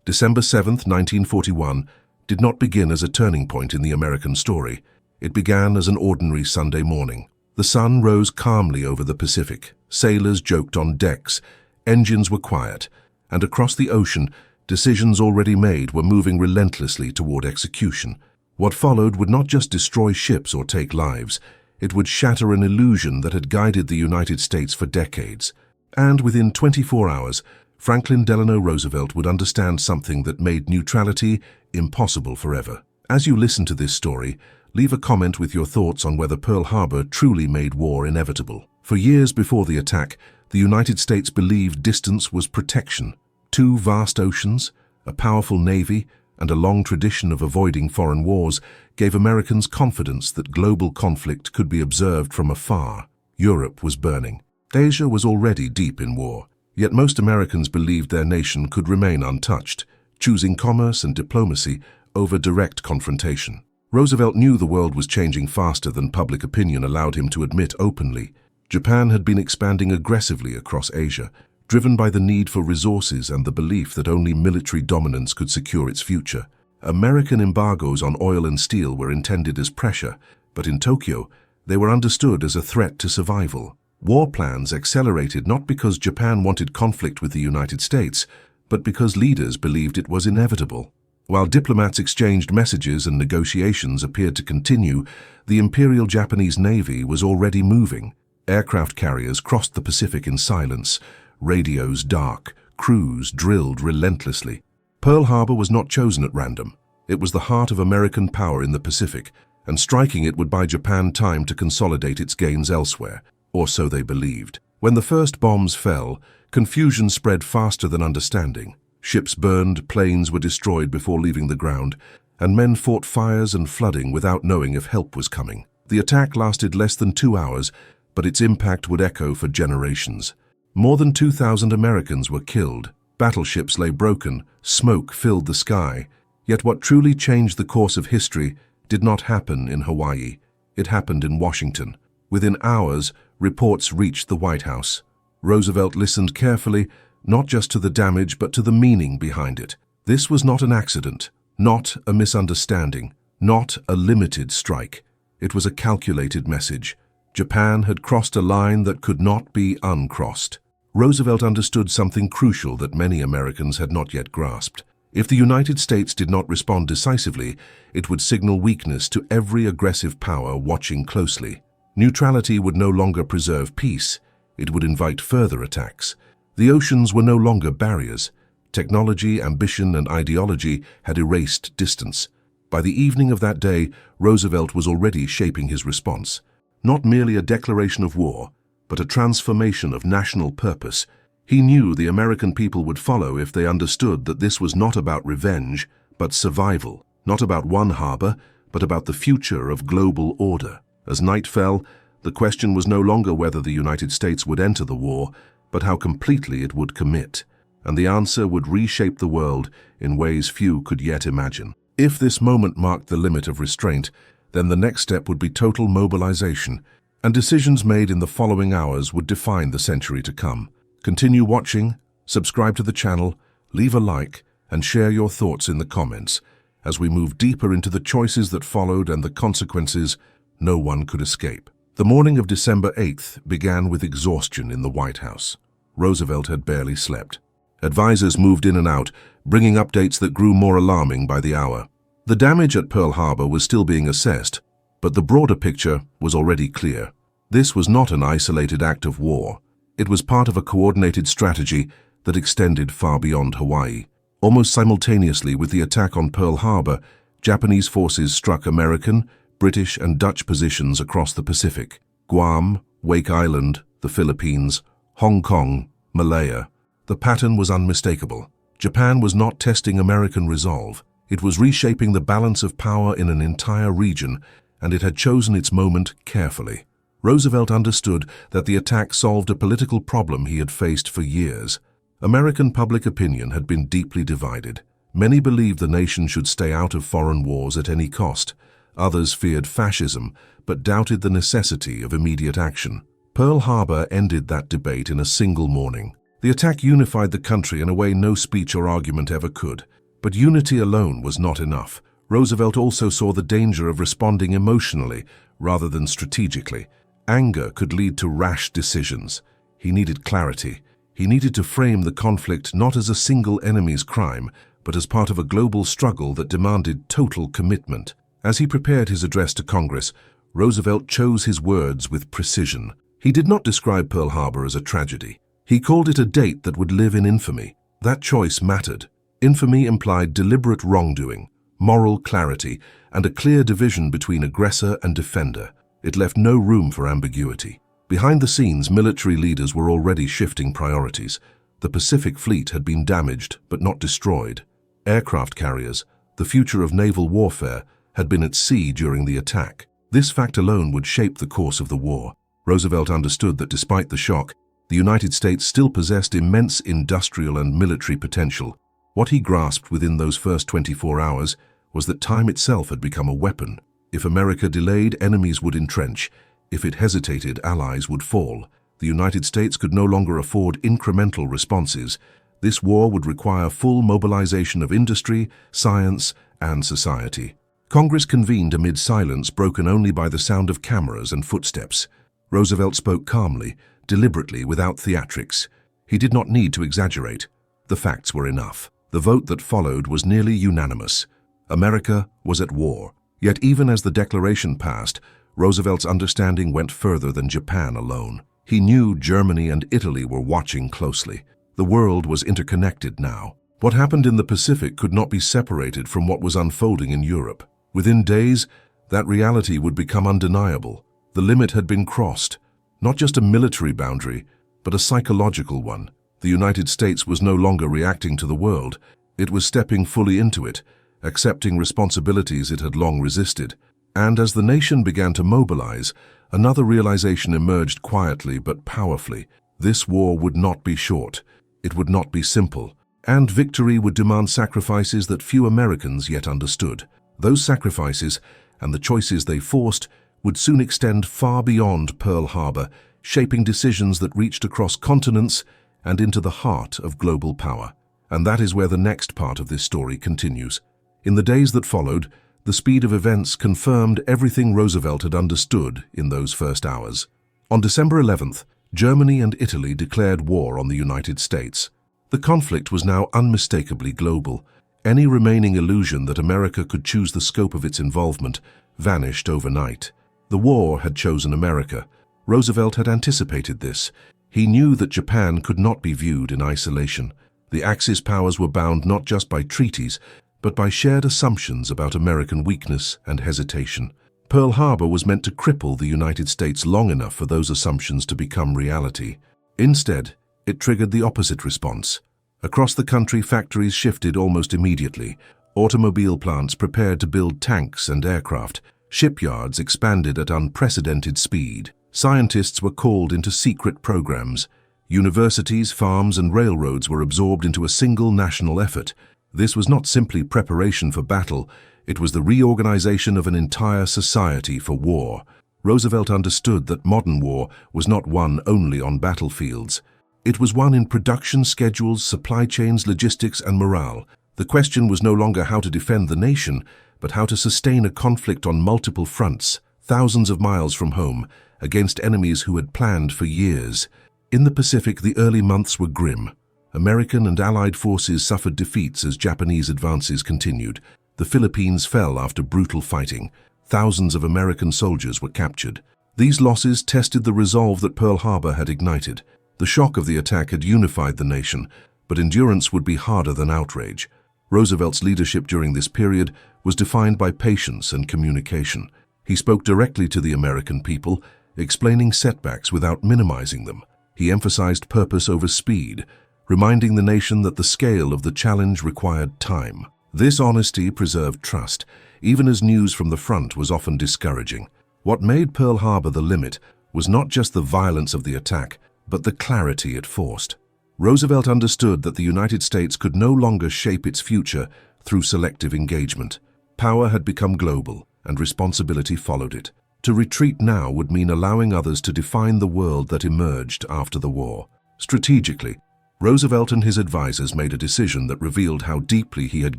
December 7, 1941, did not begin as a turning point in the American story. It began as an ordinary Sunday morning. The sun rose calmly over the Pacific. Sailors joked on decks. Engines were quiet. And across the ocean, decisions already made were moving relentlessly toward execution. What followed would not just destroy ships or take lives. It would shatter an illusion that had guided the United States for decades. And within 24 hours, Franklin Delano Roosevelt would understand something that made neutrality impossible forever. As you listen to this story, leave a comment with your thoughts on whether Pearl Harbor truly made war inevitable. For years before the attack, the United States believed distance was protection. Two vast oceans, a powerful navy, and a long tradition of avoiding foreign wars gave Americans confidence that global conflict could be observed from afar. Europe was burning. Asia was already deep in war. Yet most Americans believed their nation could remain untouched, choosing commerce and diplomacy over direct confrontation. Roosevelt knew the world was changing faster than public opinion allowed him to admit openly. Japan had been expanding aggressively across Asia, driven by the need for resources and the belief that only military dominance could secure its future. American embargoes on oil and steel were intended as pressure, but in Tokyo, they were understood as a threat to survival. War plans accelerated not because Japan wanted conflict with the United States, but because leaders believed it was inevitable. While diplomats exchanged messages and negotiations appeared to continue, the Imperial Japanese Navy was already moving. Aircraft carriers crossed the Pacific in silence, radios dark, crews drilled relentlessly. Pearl Harbor was not chosen at random. It was the heart of American power in the Pacific, and striking it would buy Japan time to consolidate its gains elsewhere. Or so they believed. When the first bombs fell, confusion spread faster than understanding. Ships burned, planes were destroyed before leaving the ground, and men fought fires and flooding without knowing if help was coming. The attack lasted less than 2 hours, but its impact would echo for generations. More than 2,000 Americans were killed. Battleships lay broken, smoke filled the sky. Yet what truly changed the course of history did not happen in Hawaii. It happened in Washington. Within hours, reports reached the White House. Roosevelt listened carefully, not just to the damage but to the meaning behind it. This was not an accident, not a misunderstanding, not a limited strike. It was a calculated message. Japan had crossed a line that could not be uncrossed. Roosevelt understood something crucial that many Americans had not yet grasped. If the United States did not respond decisively, it would signal weakness to every aggressive power watching closely. Neutrality would no longer preserve peace. It would invite further attacks. The oceans were no longer barriers. Technology, ambition, and ideology had erased distance. By the evening of that day, Roosevelt was already shaping his response. Not merely a declaration of war, but a transformation of national purpose. He knew the American people would follow if they understood that this was not about revenge, but survival. Not about one harbor, but about the future of global order. As night fell, the question was no longer whether the United States would enter the war, but how completely it would commit. And the answer would reshape the world in ways few could yet imagine. If this moment marked the limit of restraint, then the next step would be total mobilization, and decisions made in the following hours would define the century to come. Continue watching, subscribe to the channel, leave a like, and share your thoughts in the comments as we move deeper into the choices that followed and the consequences no one could escape. The morning of December 8th began with exhaustion in the White House. Roosevelt had barely slept. Advisors moved in and out, bringing updates that grew more alarming by the hour. The damage at Pearl Harbor was still being assessed, but the broader picture was already clear. This was not an isolated act of war. It was part of a coordinated strategy that extended far beyond Hawaii. Almost simultaneously with the attack on Pearl Harbor, Japanese forces struck American, British, and Dutch positions across the Pacific. Guam, Wake Island, the Philippines, Hong Kong, Malaya. The pattern was unmistakable. Japan was not testing American resolve. It was reshaping the balance of power in an entire region, and it had chosen its moment carefully. Roosevelt understood that the attack solved a political problem he had faced for years. American public opinion had been deeply divided. Many believed the nation should stay out of foreign wars at any cost. Others feared fascism, but doubted the necessity of immediate action. Pearl Harbor ended that debate in a single morning. The attack unified the country in a way no speech or argument ever could. But unity alone was not enough. Roosevelt also saw the danger of responding emotionally rather than strategically. Anger could lead to rash decisions. He needed clarity. He needed to frame the conflict not as a single enemy's crime, but as part of a global struggle that demanded total commitment. As he prepared his address to Congress, Roosevelt chose his words with precision. He did not describe Pearl Harbor as a tragedy. He called it a date that would live in infamy. That choice mattered. Infamy implied deliberate wrongdoing, moral clarity, and a clear division between aggressor and defender. It left no room for ambiguity. Behind the scenes, military leaders were already shifting priorities. The Pacific Fleet had been damaged, but not destroyed. Aircraft carriers, the future of naval warfare, had been at sea during the attack. This fact alone would shape the course of the war. Roosevelt understood that despite the shock, the United States still possessed immense industrial and military potential. What he grasped within those first 24 hours was that time itself had become a weapon. If America delayed, enemies would entrench. If it hesitated, allies would fall. The United States could no longer afford incremental responses. This war would require full mobilization of industry, science, and society. Congress convened amid silence broken only by the sound of cameras and footsteps. Roosevelt spoke calmly, deliberately, without theatrics. He did not need to exaggerate. The facts were enough. The vote that followed was nearly unanimous. America was at war. Yet even as the declaration passed, Roosevelt's understanding went further than Japan alone. He knew Germany and Italy were watching closely. The world was interconnected now. What happened in the Pacific could not be separated from what was unfolding in Europe. Within days, that reality would become undeniable. The limit had been crossed. Not just a military boundary, but a psychological one. The United States was no longer reacting to the world. It was stepping fully into it, accepting responsibilities it had long resisted. And as the nation began to mobilize, another realization emerged quietly but powerfully. This war would not be short. It would not be simple. And victory would demand sacrifices that few Americans yet understood. Those sacrifices, and the choices they forced, would soon extend far beyond Pearl Harbor, shaping decisions that reached across continents and into the heart of global power. And that is where the next part of this story continues. In the days that followed, the speed of events confirmed everything Roosevelt had understood in those first hours. On December 11th, Germany and Italy declared war on the United States. The conflict was now unmistakably global. Any remaining illusion that America could choose the scope of its involvement vanished overnight. The war had chosen America. Roosevelt had anticipated this. He knew that Japan could not be viewed in isolation. The Axis powers were bound not just by treaties, but by shared assumptions about American weakness and hesitation. Pearl Harbor was meant to cripple the United States long enough for those assumptions to become reality. Instead, it triggered the opposite response. Across the country, factories shifted almost immediately. Automobile plants prepared to build tanks and aircraft. Shipyards expanded at unprecedented speed. Scientists were called into secret programs. Universities, farms, and railroads were absorbed into a single national effort. This was not simply preparation for battle, it was the reorganization of an entire society for war. Roosevelt understood that modern war was not won only on battlefields. It was won in production schedules, supply chains, logistics, and morale. The question was no longer how to defend the nation, but how to sustain a conflict on multiple fronts, thousands of miles from home, against enemies who had planned for years. In the Pacific, the early months were grim. American and Allied forces suffered defeats as Japanese advances continued. The Philippines fell after brutal fighting. Thousands of American soldiers were captured. These losses tested the resolve that Pearl Harbor had ignited. The shock of the attack had unified the nation, but endurance would be harder than outrage. Roosevelt's leadership during this period was defined by patience and communication. He spoke directly to the American people, explaining setbacks without minimizing them. He emphasized purpose over speed, reminding the nation that the scale of the challenge required time. This honesty preserved trust, even as news from the front was often discouraging. What made Pearl Harbor the limit was not just the violence of the attack, but the clarity it forced. Roosevelt understood that the United States could no longer shape its future through selective engagement. Power had become global, and responsibility followed it. To retreat now would mean allowing others to define the world that emerged after the war. Strategically, Roosevelt and his advisors made a decision that revealed how deeply he had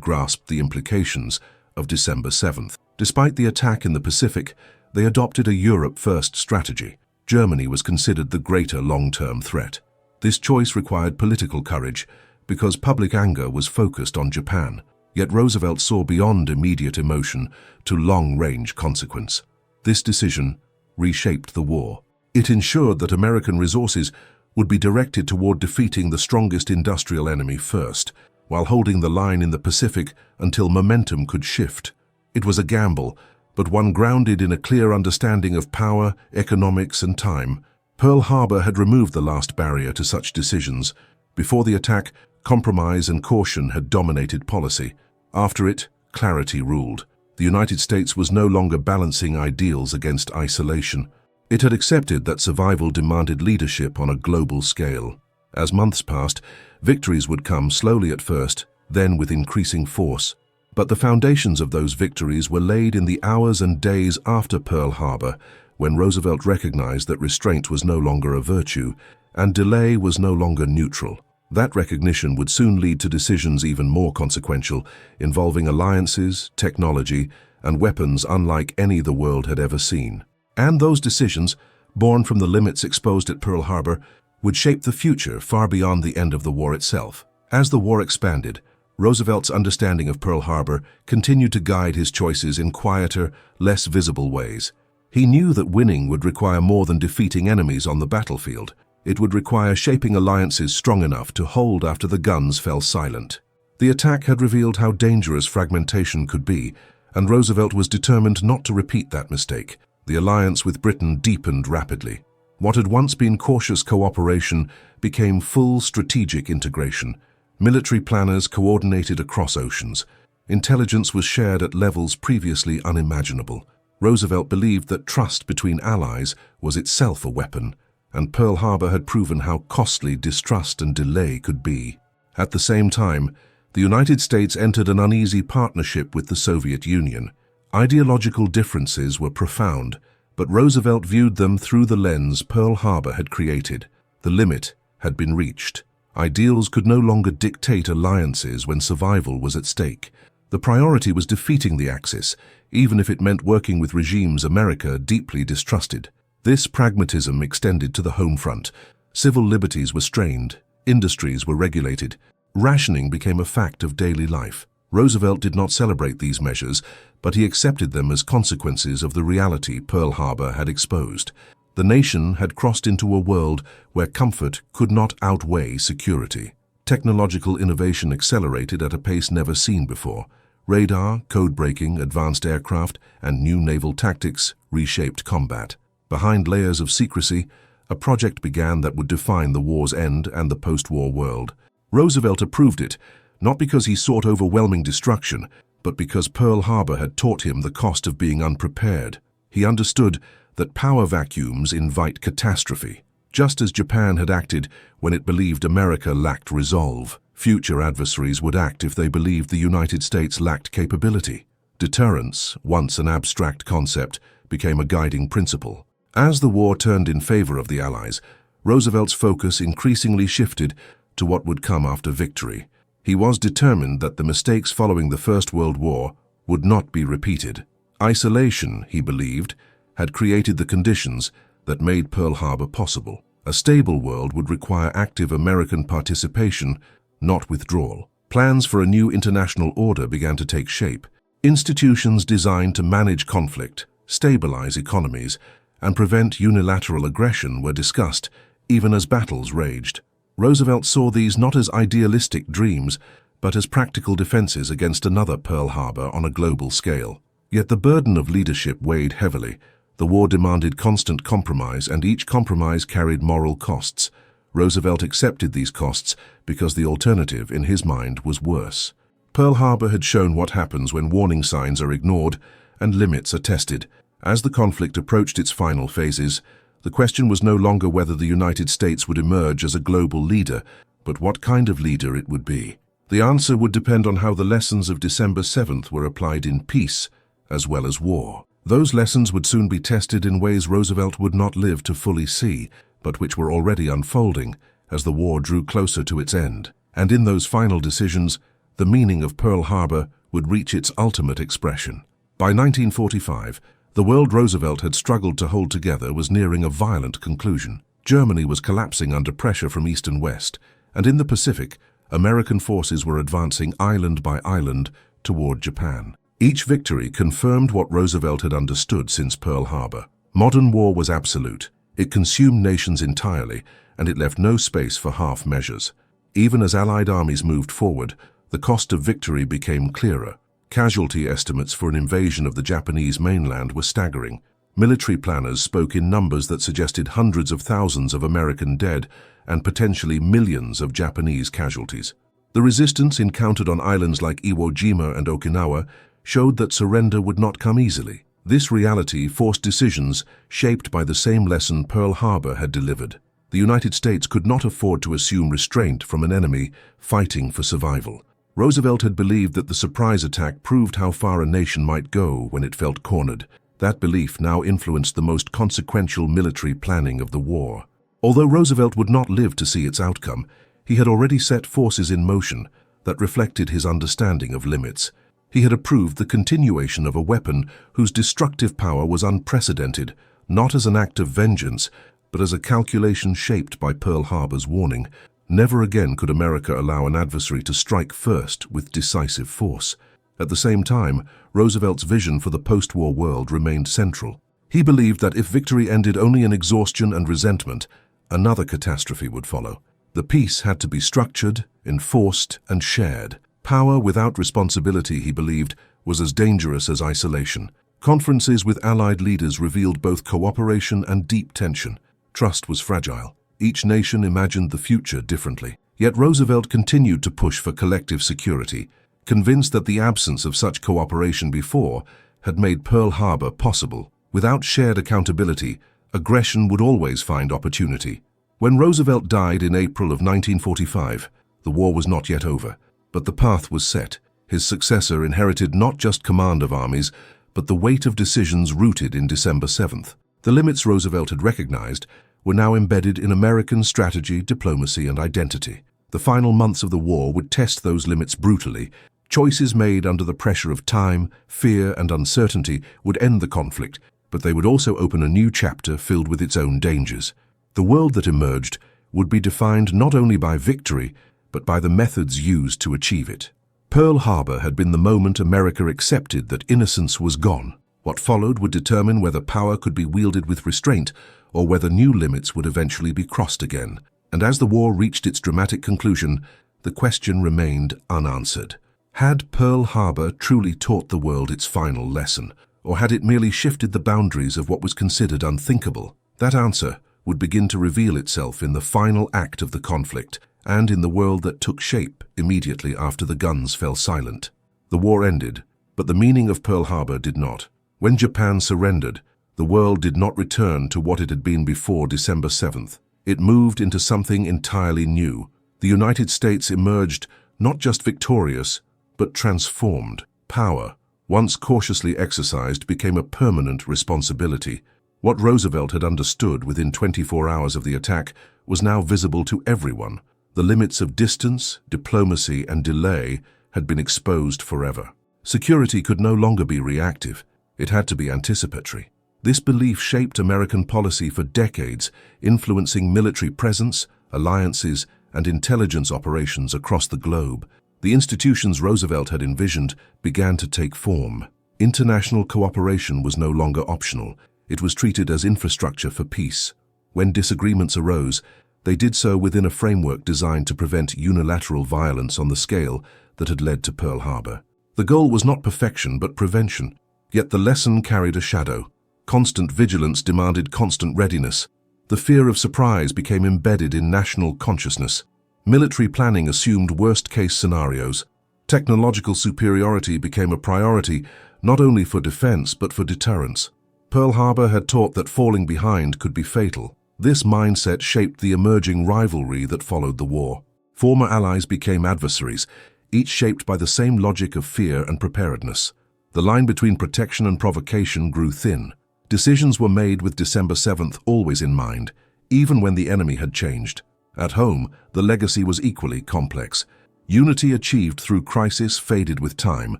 grasped the implications of December 7th. Despite the attack in the Pacific, they adopted a Europe-first strategy. Germany was considered the greater long-term threat. This choice required political courage because public anger was focused on Japan. Yet Roosevelt saw beyond immediate emotion to long-range consequence. This decision reshaped the war. It ensured that American resources would be directed toward defeating the strongest industrial enemy first, while holding the line in the Pacific until momentum could shift. It was a gamble, but one grounded in a clear understanding of power, economics, and time. Pearl Harbor had removed the last barrier to such decisions. Before the attack, compromise and caution had dominated policy. After it, clarity ruled. The United States was no longer balancing ideals against isolation. It had accepted that survival demanded leadership on a global scale. As months passed, victories would come slowly at first, then with increasing force. But the foundations of those victories were laid in the hours and days after Pearl Harbor, when Roosevelt recognized that restraint was no longer a virtue, and delay was no longer neutral. That recognition would soon lead to decisions even more consequential, involving alliances, technology, and weapons unlike any the world had ever seen. And those decisions, born from the limits exposed at Pearl Harbor, would shape the future far beyond the end of the war itself. As the war expanded, Roosevelt's understanding of Pearl Harbor continued to guide his choices in quieter, less visible ways. He knew that winning would require more than defeating enemies on the battlefield. It would require shaping alliances strong enough to hold after the guns fell silent. The attack had revealed how dangerous fragmentation could be, and Roosevelt was determined not to repeat that mistake. The alliance with Britain deepened rapidly. What had once been cautious cooperation became full strategic integration. Military planners coordinated across oceans. Intelligence was shared at levels previously unimaginable. Roosevelt believed that trust between allies was itself a weapon, and Pearl Harbor had proven how costly distrust and delay could be. At the same time, the United States entered an uneasy partnership with the Soviet Union. Ideological differences were profound, but Roosevelt viewed them through the lens Pearl Harbor had created. The limit had been reached. Ideals could no longer dictate alliances when survival was at stake. The priority was defeating the Axis, even if it meant working with regimes America deeply distrusted. This pragmatism extended to the home front. Civil liberties were strained, industries were regulated, rationing became a fact of daily life. Roosevelt did not celebrate these measures, but he accepted them as consequences of the reality Pearl Harbor had exposed. The nation had crossed into a world where comfort could not outweigh security. Technological innovation accelerated at a pace never seen before. Radar, code-breaking, advanced aircraft, and new naval tactics reshaped combat. Behind layers of secrecy, a project began that would define the war's end and the post-war world. Roosevelt approved it, not because he sought overwhelming destruction, but because Pearl Harbor had taught him the cost of being unprepared. He understood that power vacuums invite catastrophe. Just as Japan had acted when it believed America lacked resolve, future adversaries would act if they believed the United States lacked capability. Deterrence, once an abstract concept, became a guiding principle. As the war turned in favor of the Allies, Roosevelt's focus increasingly shifted to what would come after victory. He was determined that the mistakes following the First World War would not be repeated. Isolation, he believed, had created the conditions that made Pearl Harbor possible. A stable world would require active American participation, not withdrawal. Plans for a new international order began to take shape. Institutions designed to manage conflict, stabilize economies, and prevent unilateral aggression were discussed, even as battles raged. Roosevelt saw these not as idealistic dreams, but as practical defenses against another Pearl Harbor on a global scale. Yet the burden of leadership weighed heavily. The war demanded constant compromise, and each compromise carried moral costs. Roosevelt accepted these costs because the alternative, in his mind, was worse. Pearl Harbor had shown what happens when warning signs are ignored and limits are tested. As the conflict approached its final phases, the question was no longer whether the United States would emerge as a global leader, but what kind of leader it would be. The answer would depend on how the lessons of December 7th were applied in peace as well as war. Those lessons would soon be tested in ways Roosevelt would not live to fully see, but which were already unfolding, as the war drew closer to its end. And in those final decisions, the meaning of Pearl Harbor would reach its ultimate expression. By 1945, the world Roosevelt had struggled to hold together was nearing a violent conclusion. Germany was collapsing under pressure from east and west, and in the Pacific, American forces were advancing island by island toward Japan. Each victory confirmed what Roosevelt had understood since Pearl Harbor. Modern war was absolute. It consumed nations entirely, and it left no space for half measures. Even as Allied armies moved forward, the cost of victory became clearer. Casualty estimates for an invasion of the Japanese mainland were staggering. Military planners spoke in numbers that suggested hundreds of thousands of American dead and potentially millions of Japanese casualties. The resistance encountered on islands like Iwo Jima and Okinawa showed that surrender would not come easily. This reality forced decisions shaped by the same lesson Pearl Harbor had delivered. The United States could not afford to assume restraint from an enemy fighting for survival. Roosevelt had believed that the surprise attack proved how far a nation might go when it felt cornered. That belief now influenced the most consequential military planning of the war. Although Roosevelt would not live to see its outcome, he had already set forces in motion that reflected his understanding of limits. He had approved the continuation of a weapon whose destructive power was unprecedented, not as an act of vengeance, but as a calculation shaped by Pearl Harbor's warning. Never again could America allow an adversary to strike first with decisive force. At the same time, Roosevelt's vision for the post-war world remained central. He believed that if victory ended only in exhaustion and resentment, another catastrophe would follow. The peace had to be structured, enforced, and shared. Power without responsibility, he believed, was as dangerous as isolation. Conferences with Allied leaders revealed both cooperation and deep tension. Trust was fragile. Each nation imagined the future differently. Yet Roosevelt continued to push for collective security, convinced that the absence of such cooperation before had made Pearl Harbor possible. Without shared accountability, aggression would always find opportunity. When Roosevelt died in April of 1945, the war was not yet over, but the path was set. His successor inherited not just command of armies, but the weight of decisions rooted in December 7th. The limits Roosevelt had recognized were now embedded in American strategy, diplomacy, and identity. The final months of the war would test those limits brutally. Choices made under the pressure of time, fear, and uncertainty would end the conflict, but they would also open a new chapter filled with its own dangers. The world that emerged would be defined not only by victory, but by the methods used to achieve it. Pearl Harbor had been the moment America accepted that innocence was gone. What followed would determine whether power could be wielded with restraint or whether new limits would eventually be crossed again. And as the war reached its dramatic conclusion, the question remained unanswered. Had Pearl Harbor truly taught the world its final lesson, or had it merely shifted the boundaries of what was considered unthinkable? That answer would begin to reveal itself in the final act of the conflict and in the world that took shape immediately after the guns fell silent. The war ended, but the meaning of Pearl Harbor did not. When Japan surrendered, the world did not return to what it had been before December 7th. It moved into something entirely new. The United States emerged not just victorious, but transformed. Power, once cautiously exercised, became a permanent responsibility. What Roosevelt had understood within 24 hours of the attack was now visible to everyone. The limits of distance, diplomacy, and delay had been exposed forever. Security could no longer be reactive. It had to be anticipatory. This belief shaped American policy for decades, influencing military presence, alliances, and intelligence operations across the globe. The institutions Roosevelt had envisioned began to take form. International cooperation was no longer optional. It was treated as infrastructure for peace. When disagreements arose, they did so within a framework designed to prevent unilateral violence on the scale that had led to Pearl Harbor. The goal was not perfection but prevention, yet the lesson carried a shadow. Constant vigilance demanded constant readiness. The fear of surprise became embedded in national consciousness. Military planning assumed worst-case scenarios. Technological superiority became a priority, not only for defense but for deterrence. Pearl Harbor had taught that falling behind could be fatal. This mindset shaped the emerging rivalry that followed the war. Former allies became adversaries, each shaped by the same logic of fear and preparedness. The line between protection and provocation grew thin. Decisions were made with December 7th always in mind, even when the enemy had changed. At home, the legacy was equally complex. Unity achieved through crisis faded with time,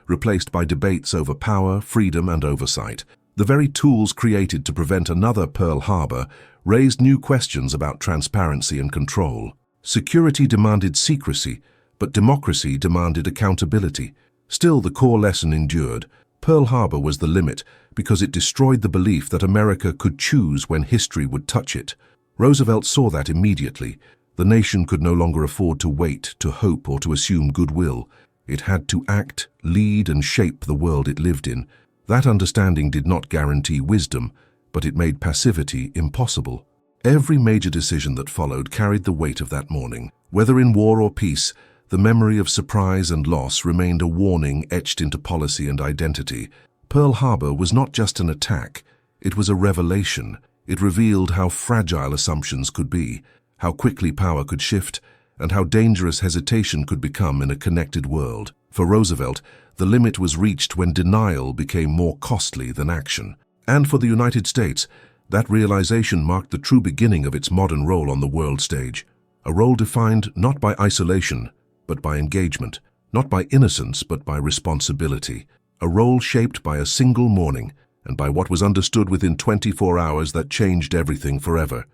replaced by debates over power, freedom, and oversight. The very tools created to prevent another Pearl Harbor raised new questions about transparency and control. Security demanded secrecy, but democracy demanded accountability. Still, the core lesson endured. Pearl Harbor was the limit because it destroyed the belief that America could choose when history would touch it. Roosevelt saw that immediately. The nation could no longer afford to wait, to hope, or to assume goodwill. It had to act, lead, and shape the world it lived in. That understanding did not guarantee wisdom, but it made passivity impossible. Every major decision that followed carried the weight of that morning. Whether in war or peace, the memory of surprise and loss remained a warning etched into policy and identity. Pearl Harbor was not just an attack, it was a revelation. It revealed how fragile assumptions could be, how quickly power could shift, and how dangerous hesitation could become in a connected world. For Roosevelt, the limit was reached when denial became more costly than action. And for the United States, that realization marked the true beginning of its modern role on the world stage. A role defined not by isolation, but by engagement, not by innocence, but by responsibility. A role shaped by a single morning, and by what was understood within 24 hours that changed everything forever.